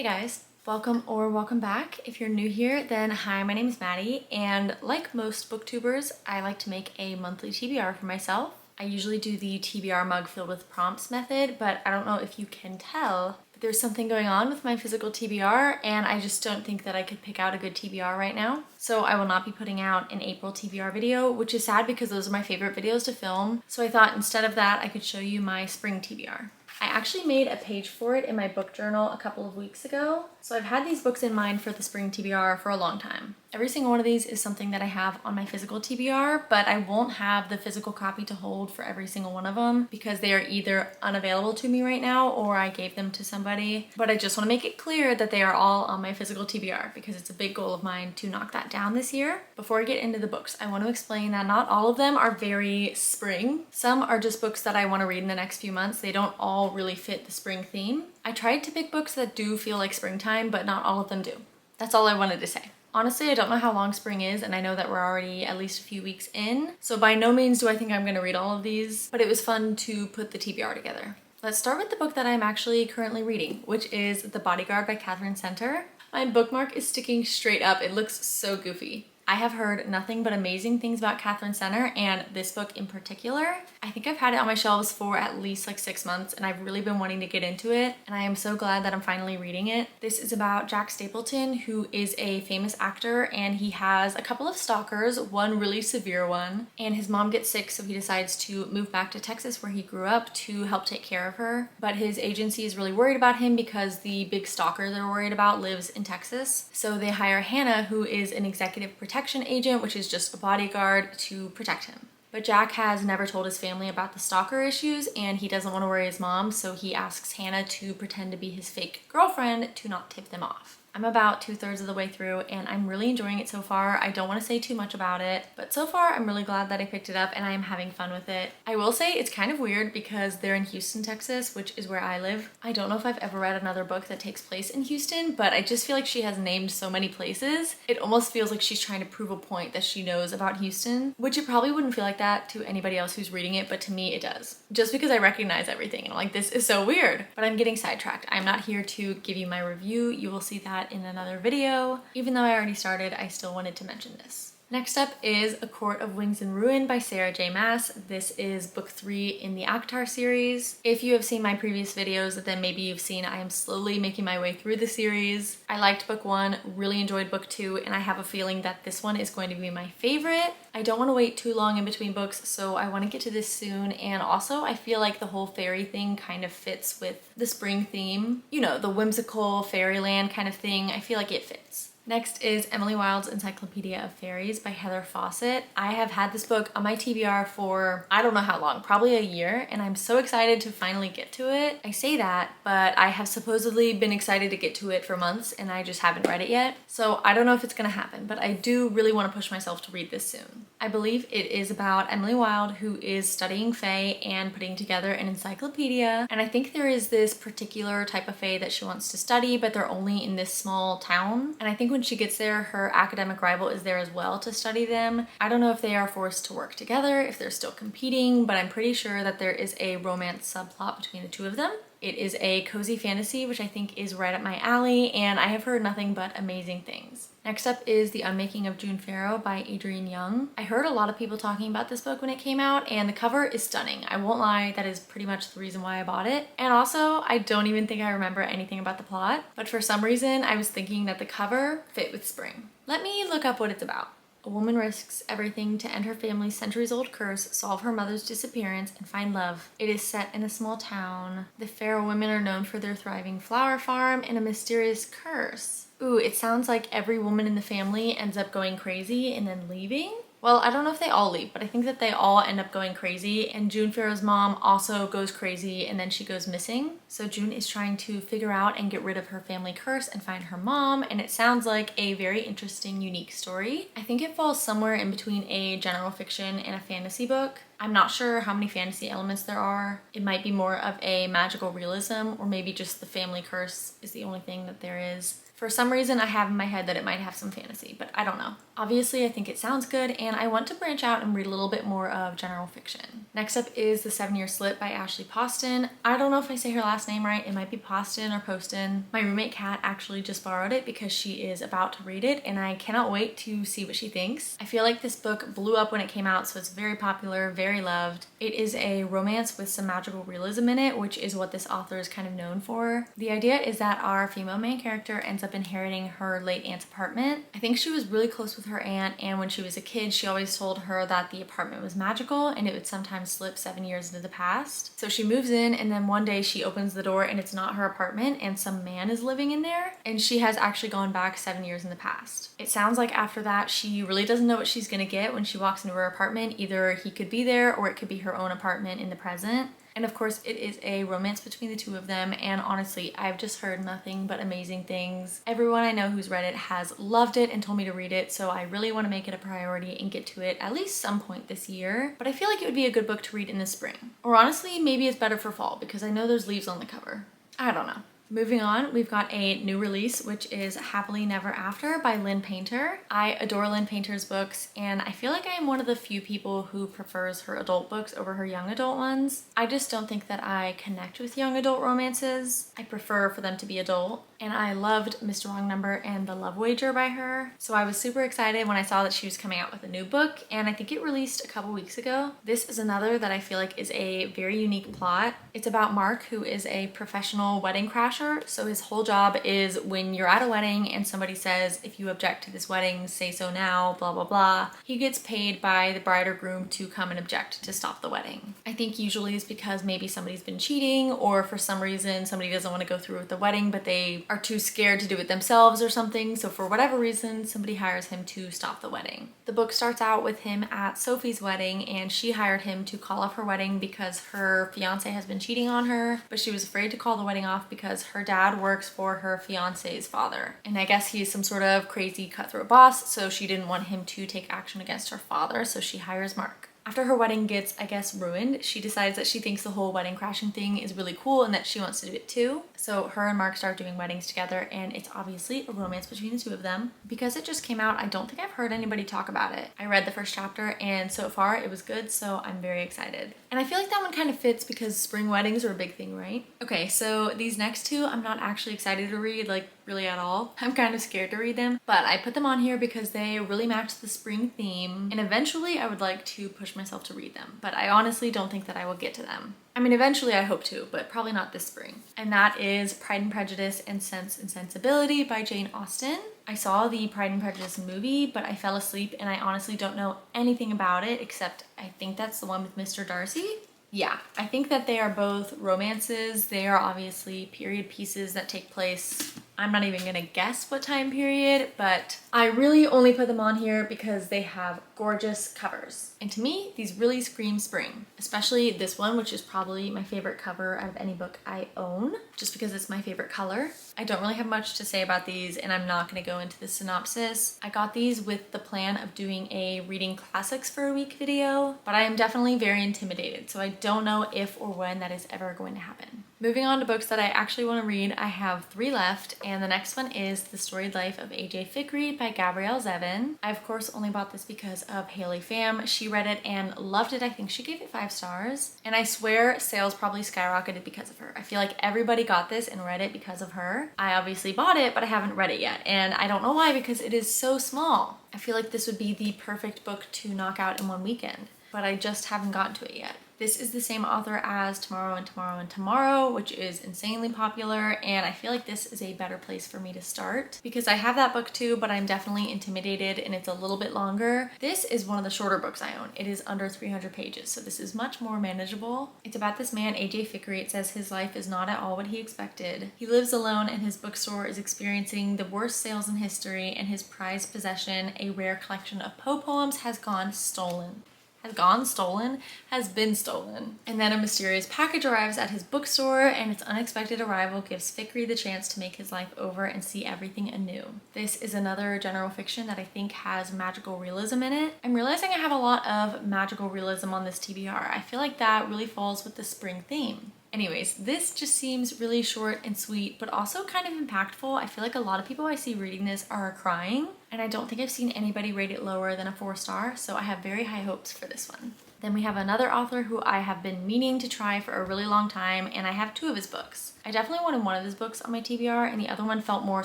Hey guys, welcome or welcome back. If you're new here, then hi, my name is Maddie, and like most booktubers, I like to make a monthly TBR for myself. I usually do the TBR mug filled with prompts method, but I don't know if you can tell, but there's something going on with my physical TBR, and I just don't think that I could pick out a good TBR right now. So I will not be putting out an April TBR video, which is sad because those are my favorite videos to film. So I thought instead of that, I could show you my spring TBR. I actually made a page for it in my book journal a couple of weeks ago. So I've had these books in mind for the spring TBR for a long time. Every single one of these is something that I have on my physical TBR, but I won't have the physical copy to hold for every single one of them because they are either unavailable to me right now or I gave them to somebody. But I just want to make it clear that they are all on my physical TBR because it's a big goal of mine to knock that down this year. Before I get into the books, I want to explain that not all of them are very spring. Some are just books that I want to read in the next few months. They don't all really fit the spring theme. I tried to pick books that do feel like springtime, but not all of them do. That's all I wanted to say. Honestly, I don't know how long spring is, and I know that we're already at least a few weeks in, so by no means do I think I'm going to read all of these, but it was fun to put the TBR together. Let's start with the book that I'm actually currently reading, which is The Bodyguard by Katherine Center. My bookmark is sticking straight up. It looks so goofy. I have heard nothing but amazing things about Katherine Center and this book in particular. I think I've had it on my shelves for at least like 6 months and I've really been wanting to get into it, and I am so glad that I'm finally reading it. This is about Jack Stapleton, who is a famous actor, and he has a couple of stalkers, one really severe one, and his mom gets sick, so he decides to move back to Texas where he grew up to help take care of her. But his agency is really worried about him because the big stalker they're worried about lives in Texas. So they hire Hannah, who is an executive protection agent, which is just a bodyguard, to protect him. But Jack has never told his family about the stalker issues and he doesn't want to worry his mom, so he asks Hannah to pretend to be his fake girlfriend to not tip them off. I'm about 2/3 of the way through and I'm really enjoying it so far. I don't want to say too much about it, but so far I'm really glad that I picked it up and I am having fun with it. I will say it's kind of weird because they're in Houston, Texas, which is where I live. I don't know if I've ever read another book that takes place in Houston, but I just feel like she has named so many places. It almost feels like she's trying to prove a point that she knows about Houston, which it probably wouldn't feel like that to anybody else who's reading it, but to me it does. Just because I recognize everything and I'm like, this is so weird. But I'm getting sidetracked. I'm not here to give you my review. You will see that in another video. Even though I already started, I still wanted to mention this. Next up is A Court of Wings and Ruin by Sarah J Maas. This is book 3 in the ACOTAR series. If you have seen my previous videos, then maybe you've seen I am slowly making my way through the series. I liked book 1, really enjoyed book 2, and I have a feeling that this one is going to be my favorite. I don't want to wait too long in between books, so I want to get to this soon, and also I feel like the whole fairy thing kind of fits with the spring theme. You know, the whimsical fairyland kind of thing. I feel like it fits. Next is Emily Wilde's Encyclopedia of Fairies by Heather Fawcett. I have had this book on my TBR for I don't know how long, probably a year, and I'm so excited to finally get to it. I say that, but I have supposedly been excited to get to it for months and I just haven't read it yet. So I don't know if it's gonna happen, but I do really want to push myself to read this soon. I believe it is about Emily Wilde, who is studying Fae and putting together an encyclopedia. And I think there is this particular type of Fae that she wants to study, but they're only in this small town. And I think when she gets there, her academic rival is there as well to study them. I don't know if they are forced to work together, if they're still competing, but I'm pretty sure that there is a romance subplot between the two of them. It is a cozy fantasy, which I think is right up my alley, and I have heard nothing but amazing things. Next up is The Unmaking of June Farrow by Adrienne Young. I heard a lot of people talking about this book when it came out, and the cover is stunning. I won't lie, that is pretty much the reason why I bought it. And also, I don't even think I remember anything about the plot, but for some reason, I was thinking that the cover fit with spring. Let me look up what it's about. A woman risks everything to end her family's centuries-old curse, solve her mother's disappearance, and find love. It is set in a small town. The Farrow women are known for their thriving flower farm and a mysterious curse. Ooh, it sounds like every woman in the family ends up going crazy and then leaving? Well, I don't know if they all leave, but I think that they all end up going crazy, and June Farrow's mom also goes crazy and then she goes missing. So June is trying to figure out and get rid of her family curse and find her mom, and it sounds like a very interesting, unique story. I think it falls somewhere in between a general fiction and a fantasy book. I'm not sure how many fantasy elements there are. It might be more of a magical realism, or maybe just the family curse is the only thing that there is. For some reason, I have in my head that it might have some fantasy, but I don't know. Obviously, I think it sounds good, and I want to branch out and read a little bit more of general fiction. Next up is The 7 Year Slip by Ashley Poston. I don't know if I say her last name right. It might be Poston or Poston. My roommate Kat actually just borrowed it because she is about to read it, and I cannot wait to see what she thinks. I feel like this book blew up when it came out, so it's very popular, very loved. It is a romance with some magical realism in it, which is what this author is kind of known for. The idea is that our female main character ends up inheriting her late aunt's apartment. I think she was really close with her aunt, and when she was a kid, she always told her that the apartment was magical and it would sometimes slip 7 years into the past. So she moves in, and then one day she opens the door and it's not her apartment and some man is living in there, and she has actually gone back 7 years in the past. It sounds like after that she really doesn't know what she's gonna get when she walks into her apartment. Either he could be there or it could be her own apartment in the present. And of course, it is a romance between the two of them, and honestly, I've just heard nothing but amazing things. Everyone I know who's read it has loved it and told me to read it, so I really want to make it a priority and get to it at least some point this year. But I feel like it would be a good book to read in the spring. Or honestly, maybe it's better for fall because I know there's leaves on the cover. I don't know. Moving on, we've got a new release, which is Happily Never After by Lynn Painter. I adore Lynn Painter's books, and I feel like I am one of the few people who prefers her adult books over her young adult ones. I just don't think that I connect with young adult romances. I prefer for them to be adult. And I loved Mr. Wrong Number and The Love Wager by her. So I was super excited when I saw that she was coming out with a new book, and I think it released a couple weeks ago. This is another that I feel like is a very unique plot. It's about Mark, who is a professional wedding crasher. So his whole job is when you're at a wedding and somebody says, if you object to this wedding, say so now, blah, blah, blah. He gets paid by the bride or groom to come and object to stop the wedding. I think usually it's because maybe somebody's been cheating, or for some reason somebody doesn't want to go through with the wedding, but they are too scared to do it themselves or something. So for whatever reason, somebody hires him to stop the wedding. The book starts out with him at Sophie's wedding, and she hired him to call off her wedding because her fiance has been cheating on her, but she was afraid to call the wedding off because her dad works for her fiance's father. And I guess he's some sort of crazy cutthroat boss, so she didn't want him to take action against her father, so she hires Mark. After her wedding gets, I guess, ruined, she decides that she thinks the whole wedding crashing thing is really cool and that she wants to do it too. So her and Mark start doing weddings together, and it's obviously a romance between the two of them. Because it just came out, I don't think I've heard anybody talk about it. I read the first chapter, and so far it was good, so I'm very excited. And I feel like that one kind of fits because spring weddings are a big thing, right? Okay, so these next two I'm not actually excited to read, like really at all. I'm kind of scared to read them, but I put them on here because they really match the spring theme, and eventually I would like to push myself to read them, but I honestly don't think that I will get to them. I mean, eventually I hope to, but probably not this spring. And that is Pride and Prejudice and Sense and Sensibility by Jane Austen. I saw the Pride and Prejudice movie, but I fell asleep and I honestly don't know anything about it except I think that's the one with Mr. Darcy. Yeah, I think that they are both romances. They are obviously period pieces that take place, I'm not even gonna guess what time period, but I really only put them on here because they have gorgeous covers. And to me, these really scream spring, especially this one, which is probably my favorite cover out of any book I own, just because it's my favorite color. I don't really have much to say about these, and I'm not gonna go into the synopsis. I got these with the plan of doing a reading classics for a week video, but I am definitely very intimidated, so I don't know if or when that is ever going to happen. Moving on to books that I actually want to read, I have 3 left, and the next one is The Storied Life of A.J. Fikry by Gabrielle Zevin. I of course only bought this because of Haley Pham. She read it and loved it. I think she gave it 5 stars, and I swear sales probably skyrocketed because of her. I feel like everybody got this and read it because of her. I obviously bought it, but I haven't read it yet, and I don't know why because it is so small. I feel like this would be the perfect book to knock out in one weekend, but I just haven't gotten to it yet. This is the same author as Tomorrow and Tomorrow and Tomorrow, which is insanely popular, and I feel like this is a better place for me to start because I have that book too, but I'm definitely intimidated and it's a little bit longer. This is one of the shorter books I own. It is under 300 pages, so this is much more manageable. It's about this man, A.J. Fikry. It says his life is not at all what he expected. He lives alone and his bookstore is experiencing the worst sales in history, and his prized possession, a rare collection of Poe poems, has gone stolen. has gone stolen, has been stolen. And then a mysterious package arrives at his bookstore, and its unexpected arrival gives Fikri the chance to make his life over and see everything anew. This is another general fiction that I think has magical realism in it. I'm realizing I have a lot of magical realism on this TBR. I feel like that really falls with the spring theme. Anyways, this just seems really short and sweet, but also kind of impactful. I feel like a lot of people I see reading this are crying, and I don't think I've seen anybody rate it lower than a 4-star, so I have very high hopes for this one. Then we have another author who I have been meaning to try for a really long time, and I have 2 of his books. I definitely wanted one of his books on my TBR, and the other one felt more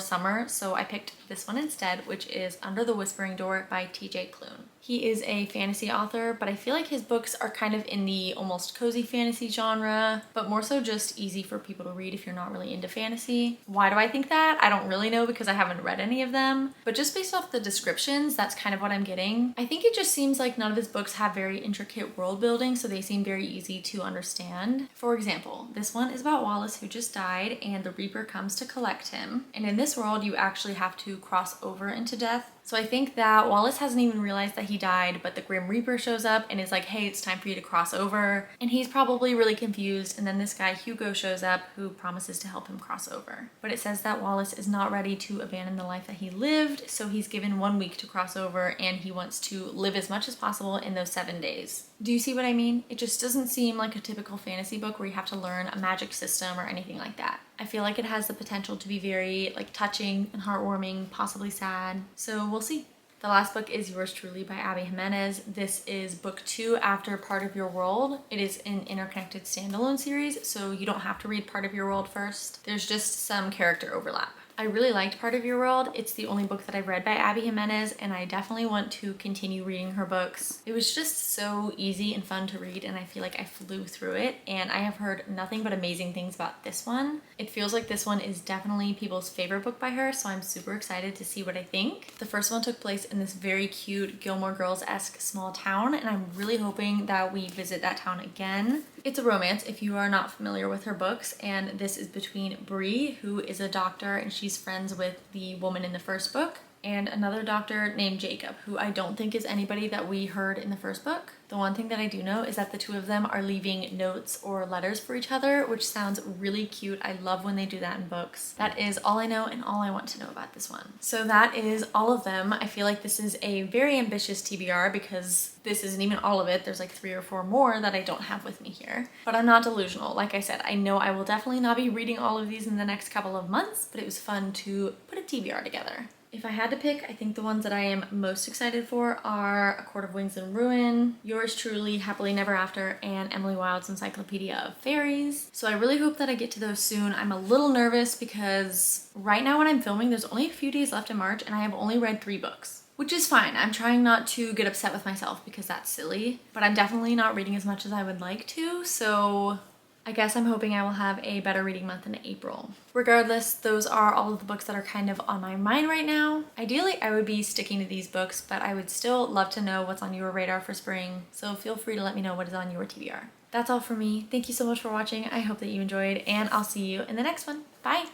summer, so I picked this one instead, which is Under the Whispering Door by TJ Klune. He is a fantasy author, but I feel like his books are kind of in the almost cozy fantasy genre, but more so just easy for people to read if you're not really into fantasy. Why do I think that? I don't really know because I haven't read any of them, but just based off the descriptions, that's kind of what I'm getting. I think it just seems like none of his books have very intricate world building, so they seem very easy to understand. For example, this one is about Wallace who just died and the Reaper comes to collect him. And in this world, you actually have to cross over into death. So I think that Wallace hasn't even realized that he died, but the Grim Reaper shows up and is like, hey, it's time for you to cross over. And he's probably really confused. And then this guy, Hugo, shows up who promises to help him cross over. But it says that Wallace is not ready to abandon the life that he lived. So he's given 1 week to cross over and he wants to live as much as possible in those 7 days. Do you see what I mean? It just doesn't seem like a typical fantasy book where you have to learn a magic system or anything like that. I feel like it has the potential to be very touching and heartwarming, possibly sad. So we'll see. The last book is Yours Truly by Abby Jimenez. This is book 2 after Part of Your World. It is an interconnected standalone series, so you don't have to read Part of Your World first. There's just some character overlap. I really liked Part of Your World. It's the only book that I've read by Abby Jimenez, and I definitely want to continue reading her books. It was just so easy and fun to read, and I feel like I flew through it, and I have heard nothing but amazing things about this one. It feels like this one is definitely people's favorite book by her, so I'm super excited to see what I think. The first one took place in this very cute Gilmore Girls-esque small town, and I'm really hoping that we visit that town again. It's a romance if you are not familiar with her books, and this is between Bree, who is a doctor, and she's friends with the woman in the first book, and another doctor named Jacob, who I don't think is anybody that we heard in the first book. The one thing that I do know is that the 2 of them are leaving notes or letters for each other, which sounds really cute. I love when they do that in books. That is all I know and all I want to know about this one. So that is all of them. I feel like this is a very ambitious TBR because this isn't even all of it. There's like 3 or 4 more that I don't have with me here. But I'm not delusional. Like I said, I know I will definitely not be reading all of these in the next couple of months, but it was fun to put a TBR together. If I had to pick, I think the ones that I am most excited for are A Court of Wings and Ruin, Yours Truly, Happily Never After, and Emily Wilde's Encyclopedia of Fairies. So I really hope that I get to those soon. I'm a little nervous because right now when I'm filming, there's only a few days left in March and I have only read 3 books. Which is fine. I'm trying not to get upset with myself because that's silly, but I'm definitely not reading as much as I would like to, so I guess I'm hoping I will have a better reading month in April. Regardless, those are all of the books that are kind of on my mind right now. Ideally, I would be sticking to these books, but I would still love to know what's on your radar for spring, so feel free to let me know what is on your TBR. That's all for me. Thank you so much for watching. I hope that you enjoyed, and I'll see you in the next one. Bye!